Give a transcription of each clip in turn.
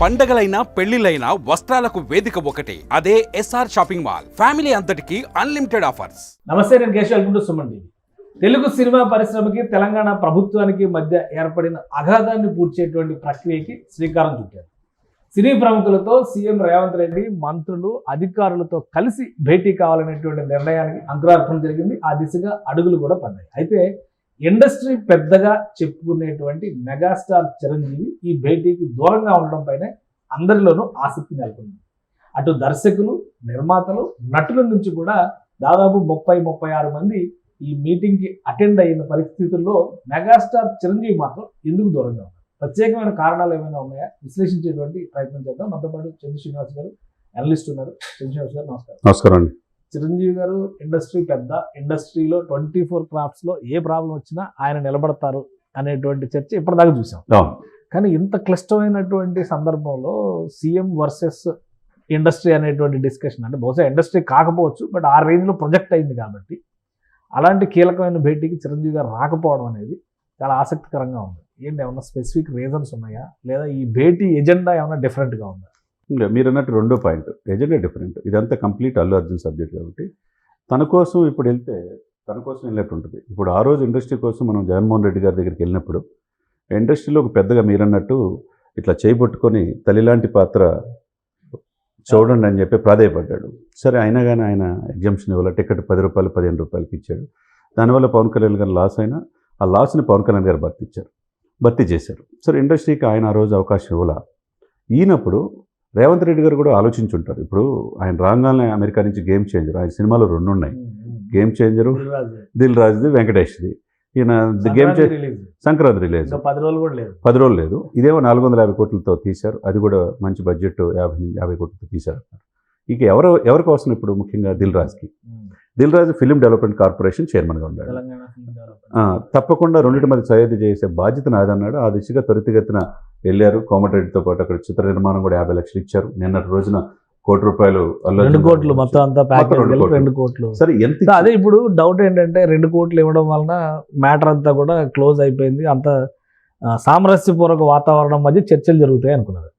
పండగలైనా పెళ్లిళ్ళైనా వస్త్రాలకు వేదిక ఒకటే, అదే ఎస్ఆర్ షాపింగ్ మాల్. ఫ్యామిలీ అంతటికి అన్లిమిటెడ్ ఆఫర్స్. నమస్తే, నేను Keshav. Welcome to Suman TV. Telugu cinema పరిశ్రమకి తెలంగాణ ప్రభుత్వానికి మధ్య ఏర్పడిన అగాధాన్ని పూడ్చేటువంటి ప్రక్రియకి శ్రీకారం చుట్టారు. సినీ ప్రముఖులతో సీఎం రేవంత్ రెడ్డి మంత్రులు అధికారులతో కలిసి భేటీ కావాలనేటువంటి నిర్ణయానికి అంకురార్పణ జరిగింది. ఆ దిశగా అడుగులు కూడా పడ్డాయి. అయితే ఇండస్ట్రీ పెద్దగా చెప్పుకునేటువంటి మెగాస్టార్ చిరంజీవి ఈ భేటీకి దూరంగా ఉండడం పైనే అందరిలోనూ ఆసక్తి నెలకొంది. అటు దర్శకులు, నిర్మాతలు, నటుల నుంచి కూడా దాదాపు 30-36 మంది ఈ మీటింగ్కి అటెండ్ అయిన పరిస్థితుల్లో మెగాస్టార్ చిరంజీవి మాత్రం ఎందుకు దూరంగా ఉన్నారు? ప్రత్యేకమైన కారణాలు ఏమైనా ఉన్నాయా? విశ్లేషించేటువంటి ప్రయత్నం చేద్దాం. మనతో పాటు చంద్ర శ్రీనివాస్ గారు అనలిస్ట్ ఉన్నారు. చంద్ర శ్రీనివాస్ గారు నమస్కారం. నమస్కారం అండి. చిరంజీవి గారు ఇండస్ట్రీ పెద్ద, ఇండస్ట్రీలో 24 క్రాఫ్ట్స్లో ఏ ప్రాబ్లం వచ్చినా ఆయన నిలబడతారు అనేటువంటి చర్చ ఇప్పటిదాకా చూసాం. కానీ ఇంత క్లిష్టమైనటువంటి సందర్భంలో సీఎం వర్సెస్ ఇండస్ట్రీ అనేటువంటి డిస్కషన్, అంటే బహుశా ఇండస్ట్రీ కాకపోవచ్చు, బట్ ఆ రేంజ్లో ప్రొజెక్ట్ అయింది కాబట్టి అలాంటి కీలకమైన భేటీకి చిరంజీవి గారు రాకపోవడం అనేది చాలా ఆసక్తికరంగా ఉంది. ఏంటి, ఏమన్నా స్పెసిఫిక్ రీజన్స్ ఉన్నాయా, లేదా ఈ భేటీ ఎజెండా ఏమైనా డిఫరెంట్గా ఉందా? ఇంకా మీరు అన్నట్టు రెండో పాయింట్, ఎజెండా డిఫరెంట్. ఇదంతా కంప్లీట్ అల్లు అర్జున్ సబ్జెక్ట్ కాబట్టి తన కోసం ఇప్పుడు వెళ్తే తన కోసం వెళ్ళినట్టు ఉంటుంది. ఇప్పుడు ఆ రోజు ఇండస్ట్రీ కోసం మనం జగన్మోహన్ రెడ్డి గారి దగ్గరికి వెళ్ళినప్పుడు ఇండస్ట్రీలో ఒక పెద్దగా మీరన్నట్టు ఇట్లా చేయబట్టుకొని తల్లిలాంటి పాత్ర చూడండి అని చెప్పి ప్రాధేయపడ్డాడు. సరే, అయినా కానీ ఆయన ఎగ్జామ్షన్ ఇవ్వాలి, టికెట్ 10 రూపాయలు 15 రూపాయలకి ఇచ్చాడు. దానివల్ల పవన్ కళ్యాణ్ గారు లాస్ అయినా ఆ లాస్ని పవన్ కళ్యాణ్ గారు భర్తీ చేశారు. సరే, ఇండస్ట్రీకి ఆయన ఆ రోజు అవకాశం ఇవ్వాల. ఈయనప్పుడు రేవంత్ రెడ్డి గారు కూడా ఆలోచించుంటారు. ఇప్పుడు ఆయన రాగానే అమెరికా నుంచి గేమ్ చేంజర్, ఆయన సినిమాలు 2 ఉన్నాయి. గేమ్ చేంజరు దిల్ రాజుది, వెంకటేష్ది. ఈయన గేమ్ సంక్రాంతి రిలీజ్ 10 రోజులు కూడా లేదు, 10 రోజులు లేదు. ఇదేమో 450 కోట్లతో తీశారు. అది కూడా మంచి బడ్జెట్, 50 కోట్లతో తీశారు. ఇక ఎవరి కోసం ఇప్పుడు ముఖ్యంగా Dil Raju film development corporation చైర్మన్గా ఉన్నాడు. తప్పకుండా రెండింటి మధ్య సయోధ్య చేసే బాధ్యత నాదన్నాడు. ఆ దిశగా త్వరితగతిన వెళ్ళారు. కోమటిరెడ్డితో పాటు అక్కడ చిత్ర నిర్మాణం కూడా 50 లక్షలు ఇచ్చారు. నిన్నటి రోజున ₹1 కోటి 2 కోట్లు మొత్తం అంతా ప్యాకేజ్ 2 కోట్లు. సరే, ఎంత అదే ఇప్పుడు డౌట్ ఏంటంటే 2 కోట్లు ఇవ్వడం వలన మ్యాటర్ అంతా కూడా క్లోజ్ అయిపోయింది, అంత సామరస్యపూర్వక వాతావరణం మధ్య చర్చలు జరుగుతాయి అనుకున్నారు.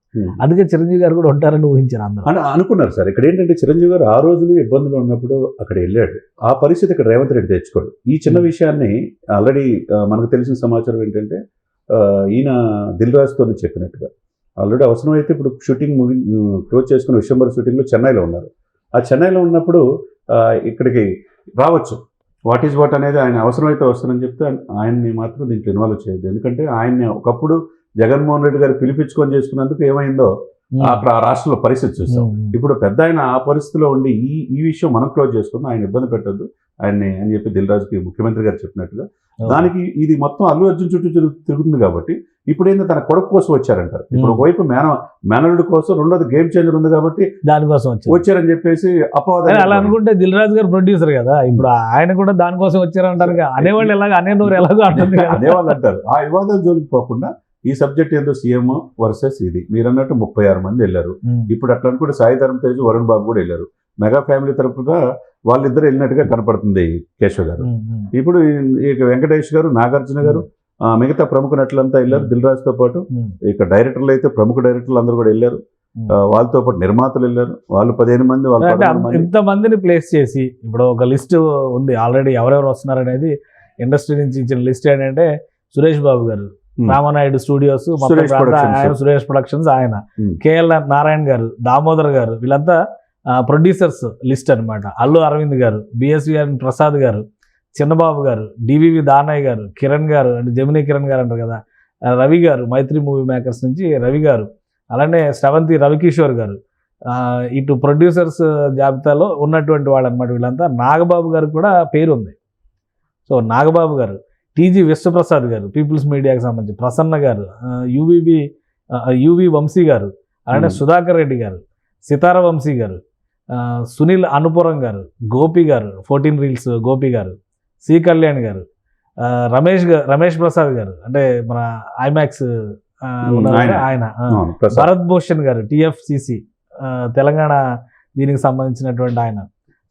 అందుకే చిరంజీవి గారు కూడా ఉంటారని ఊహించారు అందరూ అని అనుకున్నారు. సార్, ఇక్కడ ఏంటంటే చిరంజీవి గారు ఆ రోజులు ఇబ్బందులు ఉన్నప్పుడు అక్కడ వెళ్ళాడు. ఆ పరిస్థితి ఇక్కడ రేవంత్ రెడ్డి తెచ్చుకోడు. ఈ చిన్న విషయాన్ని ఆల్రెడీ మనకు తెలిసిన సమాచారం ఏంటంటే ఈయన దిల్ రాజుతో చెప్పినట్టుగా ఆల్రెడీ అవసరమైతే ఇప్పుడు షూటింగ్ క్లోజ్ చేసుకున్న విశ్వంబర్ షూటింగ్లో చెన్నైలో ఉన్నారు. ఆ చెన్నైలో ఉన్నప్పుడు ఇక్కడికి రావచ్చు, వాట్ ఈజ్ వాట్ అనేది ఆయన అవసరమైతే వస్తానని చెప్తే ఆయన్ని మాత్రం దీంట్లో ఇన్వాల్వ్ చేయొద్దు. ఎందుకంటే ఆయన్ని ఒకప్పుడు జగన్మోహన్ రెడ్డి గారు పిలిపించుకొని చేసుకున్నందుకు ఏమైందో అక్కడ ఆ రాష్ట్రంలో పరిస్థితి చూస్తాం. ఇప్పుడు పెద్ద ఆయన ఆ పరిస్థితిలో ఉండి ఈ విషయం మనం క్లోజ్ చేసుకుందాం, ఆయన ఇబ్బంది పెట్టద్దు ఆయన్ని అని చెప్పి దిల్ రాజుకి ముఖ్యమంత్రి గారు చెప్పినట్టుగా. దానికి ఇది మొత్తం అల్లు అర్జున్ చుట్టూ తిరుగుతుంది కాబట్టి ఇప్పుడు ఏంటో తన కొడుకు కోసం వచ్చారంటారు. ఇప్పుడు ఒకవైపు మేనల్లుడు కోసం, రెండోది గేమ్ చేంజర్ ఉంది కాబట్టి దానికోసం వచ్చారని చెప్పేసి అపవాదం. అలా అనుకుంటే దిల్ రాజు గారు ప్రొడ్యూసర్ కదా, ఇప్పుడు ఆయన కూడా దానికోసం వచ్చారంటారు. అనేవాళ్ళు ఎలాగో అనేవారు ఎలాగో అంటుంది, అనేవాళ్ళు అంటారు. ఆ వివాదాలు జోలికి పోకుండా ఈ సబ్జెక్ట్ ఏందో సీఎం వర్సెస్ ఇది మీరు అన్నట్టు 36 మంది వెళ్ళారు. ఇప్పుడు అట్లా అనుకుంటే సాయి ధరమ్ తేజ్, వరుణ్ బాబు కూడా వెళ్ళారు. మెగా ఫ్యామిలీ తరపున వాళ్ళిద్దరు వెళ్ళినట్టుగా కనపడుతుంది కేశవ్ గారు. ఇప్పుడు ఇక వెంకటేష్ గారు, నాగార్జున గారు, మిగతా ప్రముఖ నటులంతా వెళ్ళారు దిల్ రాజుతో పాటు. ఇక డైరెక్టర్లు అయితే ప్రముఖ డైరెక్టర్లు అందరూ కూడా వెళ్ళారు. వాళ్ళతో పాటు నిర్మాతలు వెళ్ళారు. వాళ్ళు 15 మంది, వాళ్ళు ఇంతమందిని ప్లేస్ చేసి ఇప్పుడు ఒక లిస్ట్ ఉంది ఆల్రెడీ ఎవరెవరు వస్తున్నారు అనేది. ఇండస్ట్రీ నుంచి ఇచ్చిన లిస్ట్ ఏంటంటే సురేష్ బాబు గారు, రామనాయుడు స్టూడియోస్, సురేష్ ప్రొడక్షన్స్ ఆయన, కేఎల్ నారాయణ గారు, దామోదర్ గారు, వీళ్ళంతా ప్రొడ్యూసర్స్ లిస్ట్ అనమాట. అల్లు అరవింద్ గారు, బిఎస్విఆర్ ప్రసాద్ గారు, చిన్నబాబు గారు, డివివి దానయ్య గారు, కిరణ్ గారు అంటే జమినీ కిరణ్ గారు అంటారు కదా, రవి గారు, మైత్రి మూవీ మేకర్స్ నుంచి రవి గారు, అలానే శ్రవంతి రవికిషోర్ గారు, ఇటు ప్రొడ్యూసర్స్ జాబితాలో ఉన్నటువంటి వాళ్ళు అనమాట. వీళ్ళంతా నాగబాబు గారు కూడా పేరు ఉంది. సో నాగబాబు గారు, టీజీ విశ్వప్రసాద్ గారు పీపుల్స్ మీడియాకి సంబంధించి, ప్రసన్న గారు, యువి వంశీ గారు, అలానే సుధాకర్ రెడ్డి గారు, సితార వంశీ గారు, సునీల్ అనుపురం గారు, గోపి గారు, 14 రీల్స్ గోపి గారు, సి కళ్యాణ్ గారు, రమేష్ ప్రసాద్ గారు అంటే మన ఐమాక్స్ ఆయన, భరత్ భూషణ్ గారు, టిఎఫ్సిసి తెలంగాణ దీనికి సంబంధించినటువంటి ఆయన.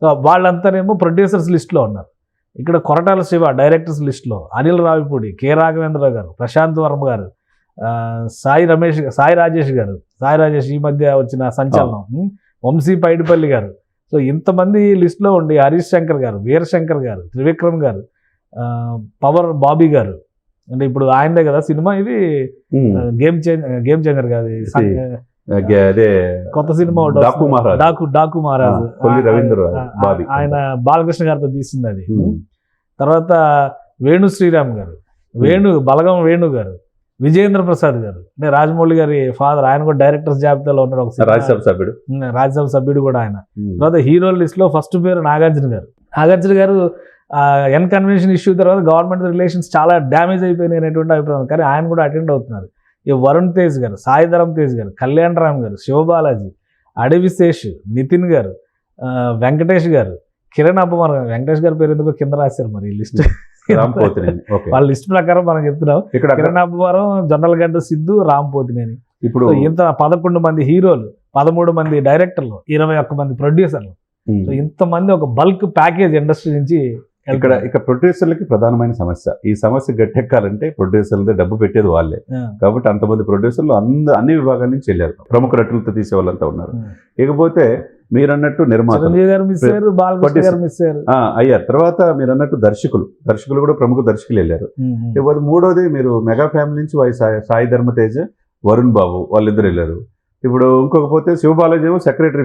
సో వాళ్ళంతానేమో ప్రొడ్యూసర్స్ లిస్ట్లో ఉన్నారు. ఇక్కడ కొరటాల శివ డైరెక్టర్స్ లిస్టులో, అనిల్ రావిపూడి, కె రాఘవేంద్ర గారు, ప్రశాంత్ వర్మ గారు, సాయి రాజేష్ ఈ మధ్య వచ్చిన సంచలనం, వంశీ పైడిపల్లి గారు. సో ఇంతమంది లిస్టులో ఉండి హరీష్ శంకర్ గారు, వీరశంకర్ గారు, త్రివిక్రమ్ గారు, పవర్ బాబీ గారు, అంటే ఇప్పుడు ఆయనదే కదా సినిమా ఇది, గేమ్ చేంజర్ కాదు, అదే కొత్త సినిమా డాకు మహారాజ్, ఆయన బాలకృష్ణ గారితో తీసింది అది. తర్వాత వేణు శ్రీరామ్ గారు, బలగం వేణు గారు, విజయేంద్ర ప్రసాద్ గారు, అంటే రాజమౌళి గారి ఫాదర్, ఆయన కూడా డైరెక్టర్స్ జాబితాలో ఉన్నారు, ఒక రాజ్యసభ సభ్యుడు కూడా ఆయన. తర్వాత హీరో లిస్ట్ లో ఫస్ట్ పేరు నాగార్జున గారు. ఎన్ కన్వెన్షన్ ఇష్యూ తర్వాత గవర్నమెంట్ రిలేషన్స్ చాలా డ్యామేజ్ అయిపోయినాయి అనేటువంటి అభిప్రాయం, కానీ ఆయన కూడా అటెండ్ అవుతున్నారు. ఈ వరుణ్ తేజ్ గారు, సాయిధరం తేజ్ గారు, కళ్యాణ్ రామ్ గారు, శివబాలాజీ, అడవిశేష్, నితిన్ గారు, వెంకటేష్ గారు, కిరణ్ అప్పమార్. వెంకటేష్ గారి పేరు ఎందుకో కింద రాశారు మరి లిస్ట్, వాళ్ళ లిస్ట్ ప్రకారం మనం చెప్తున్నాం. కిరణ్ అప్పమారం, జొన్నలగడ్డ సిద్ధు, రామ్ పోతినేని. ఇప్పుడు ఇంత 11 మంది హీరోలు, 13 మంది డైరెక్టర్లు, 21 మంది ప్రొడ్యూసర్లు. సో ఇంతమంది ఒక బల్క్ ప్యాకేజ్ ఇండస్ట్రీ నుంచి ఇక ప్రొడ్యూసర్లకి ప్రధానమైన సమస్య. ఈ సమస్య గట్టెక్కాలంటే ప్రొడ్యూసర్లదే డబ్బు పెట్టేది వాళ్ళే. కాబట్టి అంతమంది ప్రొడ్యూసర్లు అన్ని విభాగాల నుంచి వెళ్ళారు. ప్రముఖ నటులతో తీసే వాళ్ళంతా ఉన్నారు. ఇకపోతే మీరు అన్నట్టు నిర్మాతలు అయ్యారు. తర్వాత మీరు అన్నట్టు దర్శకులు కూడా ప్రముఖ దర్శకులు వెళ్ళారు. ఇకపోతే మూడోది మీరు మెగా ఫ్యామిలీ నుంచి సాయి ధర్మతేజ్, వరుణ్ బాబు వాళ్ళిద్దరు వెళ్ళారు. ఇప్పుడు ఇంకొకపోతే శివబాలాజీ ఏమో సెక్రటరీ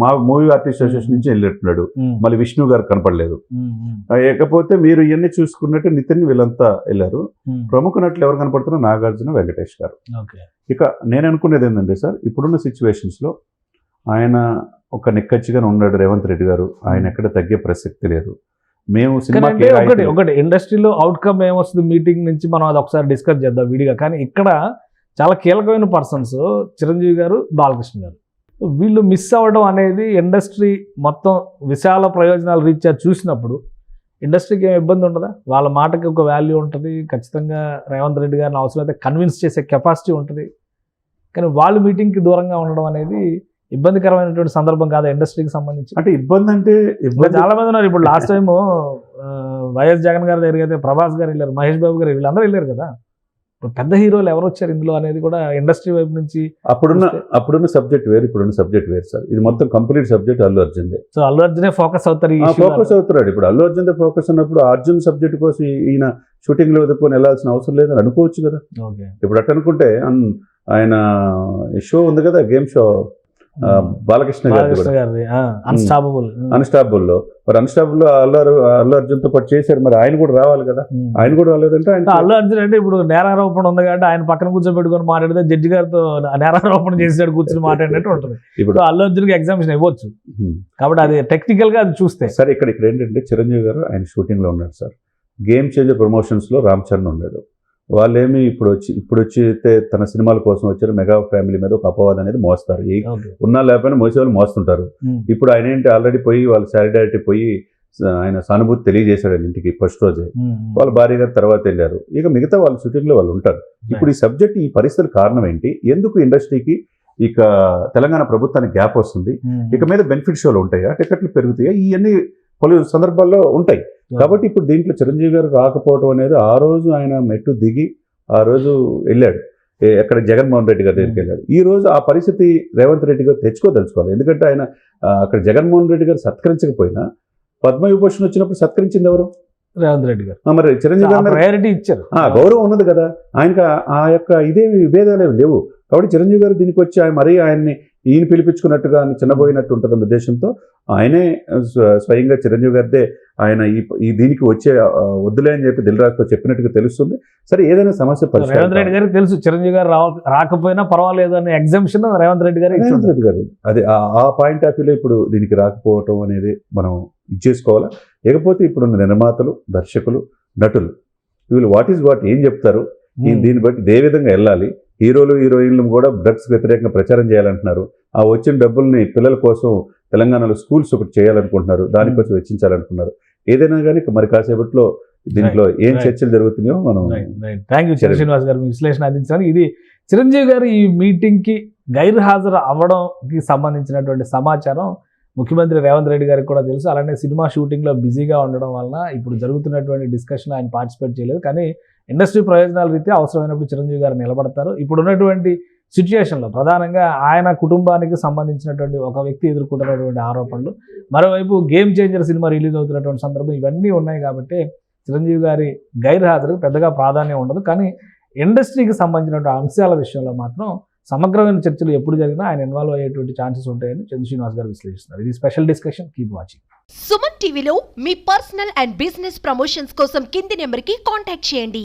మా మూవీ ఆర్టిస్ట్ అసోసియేషన్ నుంచి వెళ్ళినట్టున్నాడు. మళ్ళీ విష్ణు గారు కనపడలేదు. ఇకపోతే మీరు ఇవన్నీ చూసుకున్నట్టు నితిన్ వీళ్ళంతా వెళ్ళారు. ప్రముఖ నటులు ఎవరు కనపడుతున్నారు? నాగార్జున, వెంకటేష్ గారు. ఇక నేను అనుకునేది ఏంటంటే సార్, ఇప్పుడున్న సిచ్యువేషన్స్ లో ఆయన ఒక నిక్కచ్చిగానే ఉన్నాడు రేవంత్ రెడ్డి గారు. ఆయన ఎక్కడ తగ్గే ప్రసక్తి లేదు. మేము సినిమాకి ఒకటి ఇండస్ట్రీలో అవుట్కమ్ ఏమొస్తుంది మీటింగ్ నుంచి మనం అది ఒకసారి డిస్కస్ చేద్దాం విడిగా. కానీ ఇక్కడ చాలా కీలకమైన పర్సన్స్ చిరంజీవి గారు, బాలకృష్ణ గారు. వీళ్ళు మిస్ అవ్వడం అనేది ఇండస్ట్రీ మొత్తం విశాల ప్రయోజనాలు రీత్యా చూసినప్పుడు ఇండస్ట్రీకి ఏం ఇబ్బంది ఉండదా? వాళ్ళ మాటకి ఒక వాల్యూ ఉంటుంది. ఖచ్చితంగా రేవంత్ రెడ్డి గారిని అవసరమైతే కన్విన్స్ చేసే కెపాసిటీ ఉంటుంది. కానీ వాళ్ళు మీటింగ్కి దూరంగా ఉండడం అనేది ఇబ్బందికరమైనటువంటి సందర్భం కాదా ఇండస్ట్రీకి సంబంధించి? అంటే ఇబ్బంది అంటే చాలా మంది ఉన్నారు. ఇప్పుడు లాస్ట్ టైం వైఎస్ జగన్ గారి దగ్గర అయితే ప్రభాస్ గారు వెళ్ళారు, మహేష్ బాబు గారు, వీళ్ళందరూ వెళ్ళారు కదా. పెద్ద హీరోలు ఎవరు వచ్చారు ఇందులో అనేది కూడా ఇండస్ట్రీ వైపు నుంచి. అప్పుడున్న సబ్జెక్ట్ వేరు, ఇప్పుడున్న సబ్జెక్ట్ వేరు సార్. ఇది మొత్తం complete subject Allu Arjun. So Allu అర్జునే ఫోకస్ అవుతారు, ఇప్పుడు అల్లు అర్జున్ ఫోకస్ ఉన్నప్పుడు అర్జున్ సబ్జెక్ట్ కోసం ఈయన షూటింగ్ లో ఎదుర్కొని వెళ్ళాల్సిన అవసరం లేదని అనుకోవచ్చు కదా. ఇప్పుడు అట్ట అనుకుంటే ఆయన షో ఉంది కదా, గేమ్ షో బాలకృష్ణ గారి అన్స్టాపబుల్ లో అల్లు అర్జున్ తో పాటు చేశారు. మరి ఆయన కూడా రావాలి కదా. ఆయన కూడా రాలేదంటే అల్లు అర్జున్ అంటే ఇప్పుడు నేరారోపణ ఉంది కాబట్టి ఆయన పక్కన కూర్చోబెట్టుకొని మాట్లాడితే జడ్జి గారితో నేరారోపణ చేసినట్టు కూర్చొని మాట్లాడినట్టు ఉంటుంది. ఇప్పుడు అల్లు అర్జున్ కి ఎగ్జామినేషన్ ఇవ్వచ్చు కాబట్టి అది టెక్నికల్ గా అది చూస్తే. సార్ ఇక్కడ ఏంటంటే చిరంజీవి గారు ఆయన షూటింగ్ లో ఉన్నాడు సార్. గేమ్ చేంజర్ ప్రమోషన్స్ లో రామ్ చరణ్ ఉన్నాడు. వాళ్ళేమి ఇప్పుడు వచ్చి తన సినిమాల కోసం వచ్చారు. మెగా ఫ్యామిలీ మీద ఒక అపవాదం అనేది మోస్తారు. ఉన్నా లేకపోయినా మోసేవాళ్ళు మోస్తుంటారు. ఇప్పుడు ఆయన ఏంటి ఆల్రెడీ పోయి వాళ్ళ సాలిడారిటీ పోయి ఆయన సానుభూతి తెలియజేశాడు ఇంటికి ఫస్ట్ రోజే. వాళ్ళ భార్య గారు తర్వాత వెళ్ళారు. ఇక మిగతా వాళ్ళ షూటింగ్ లో వాళ్ళు ఉంటారు. ఇప్పుడు ఈ సబ్జెక్ట్, ఈ పరిస్థితుల కారణం ఏంటి? ఎందుకు ఇండస్ట్రీకి ఇక తెలంగాణ ప్రభుత్వానికి గ్యాప్ వస్తుంది? ఇక మీద బెనిఫిట్ షోలు ఉంటాయా? టికెట్లు పెరుగుతాయా? ఇవన్నీ పలు సందర్భాల్లో ఉంటాయి. కాబట్టి ఇప్పుడు దీంట్లో చిరంజీవి గారు రాకపోవడం అనేది, ఆ రోజు ఆయన మెట్టు దిగి ఆ రోజు వెళ్ళాడు ఎక్కడ జగన్మోహన్ రెడ్డి గారి దగ్గరికి వెళ్ళాడు. ఈ రోజు ఆ పరిస్థితి రేవంత్ రెడ్డి గారు తెచ్చుకోదలుచుకోవాలి. ఎందుకంటే ఆయన అక్కడ జగన్మోహన్ రెడ్డి గారు సత్కరించకపోయినా పద్మవిభూషణ్ వచ్చినప్పుడు సత్కరించింది ఎవరు? రేవంత్ రెడ్డి గారు. మరి చిరంజీవి గారు ప్రయారిటీ ఇచ్చారు. గౌరవం ఉన్నది కదా ఆయనకి. ఆ యొక్క ఇదేమి విభేదాలు లేవు. కాబట్టి చిరంజీవి గారు దీనికి వచ్చి ఆయన్ని ఈయన పిలిపించుకున్నట్టుగా చిన్నబోయినట్టు ఉంటుంది ఉద్దేశంతో ఆయనే స్వయంగా చిరంజీవి గారిదే ఆయన ఈ దీనికి వచ్చే వద్దులే అని చెప్పి దిల్ రాజుతో చెప్పినట్టుగా తెలుస్తుంది. సరే, ఏదైనా సమస్య రేవంత్ రెడ్డి గారికి తెలుసు చిరంజీవి గారు రాకపోయినా పర్వాలేదు అనే ఎగ్జామ్షన్ రేవంత్ రెడ్డి గారు. అది ఆ పాయింట్ ఆఫ్ వ్యూలో ఇప్పుడు దీనికి రాకపోవటం అనేది మనం ఇచ్చేసుకోవాలా. లేకపోతే ఇప్పుడున్న నిర్మాతలు, దర్శకులు, నటులు వీళ్ళు వాట్ ఏం చెప్తారు, దీన్ని బట్టి ఏ విధంగా వెళ్ళాలి. హీరోలు, హీరోయిన్లు కూడా డ్రగ్స్ వ్యతిరేకంగా ప్రచారం చేయాలంటున్నారు. ఆ వచ్చిన డబ్బుల్ని పిల్లల కోసం తెలంగాణలో స్కూల్స్ ఒకటి చేయాలనుకుంటున్నారు, దానికోసం వెచ్చించాలనుకున్నారు. ఏదైనా కానీ మరి కాసేపట్లో దీంట్లో ఏం చర్చలు జరుగుతున్నాయో మనం. థ్యాంక్ యూ శ్రీనివాస్ గారు, మీ విశ్లేషణ అందించాలి. ఇది చిరంజీవి గారు ఈ మీటింగ్కి గైర్హాజరు అవ్వడంకి సంబంధించినటువంటి సమాచారం ముఖ్యమంత్రి రేవంత్ రెడ్డి గారికి కూడా తెలుసు. అలానే సినిమా షూటింగ్లో బిజీగా ఉండడం వలన ఇప్పుడు జరుగుతున్నటువంటి డిస్కషన్ ఆయన పార్టిసిపేట్ చేయలేదు. కానీ ఇండస్ట్రీ ప్రయోజనాల రీత్యా అవసరమైనప్పుడు చిరంజీవి గారు నిలబడతారు. ఇప్పుడు ఉన్నటువంటి సిచ్యుయేషన్లో ప్రధానంగా ఆయన కుటుంబానికి సంబంధించినటువంటి ఒక వ్యక్తి ఎదుర్కొంటున్నటువంటి ఆరోపణలు, మరోవైపు గేమ్ చేంజర్ సినిమా రిలీజ్ అవుతున్నటువంటి సందర్భం, ఇవన్నీ ఉన్నాయి కాబట్టి చిరంజీవి గారి గైర్హాజరుకు పెద్దగా ప్రాధాన్యం ఉండదు. కానీ ఇండస్ట్రీకి సంబంధించినటువంటి అంశాల విషయంలో మాత్రం సమగ్రమైన చర్చలు ఎప్పుడు జరిగినా ఆయన ఇన్వాల్వ్ అయ్యేటువంటి ఛాన్సెస్ ఉంటాయని చంద్ర శ్రీనివాస్ గారు విశ్లేషిస్తున్నారు. ఇది special discussion. Keep watching. Suman టీవీలో మీ పర్సనల్ అండ్ బిజినెస్ ప్రమోషన్స్ కోసం కింది నెంబర్కి కాంటాక్ట్ చేయండి.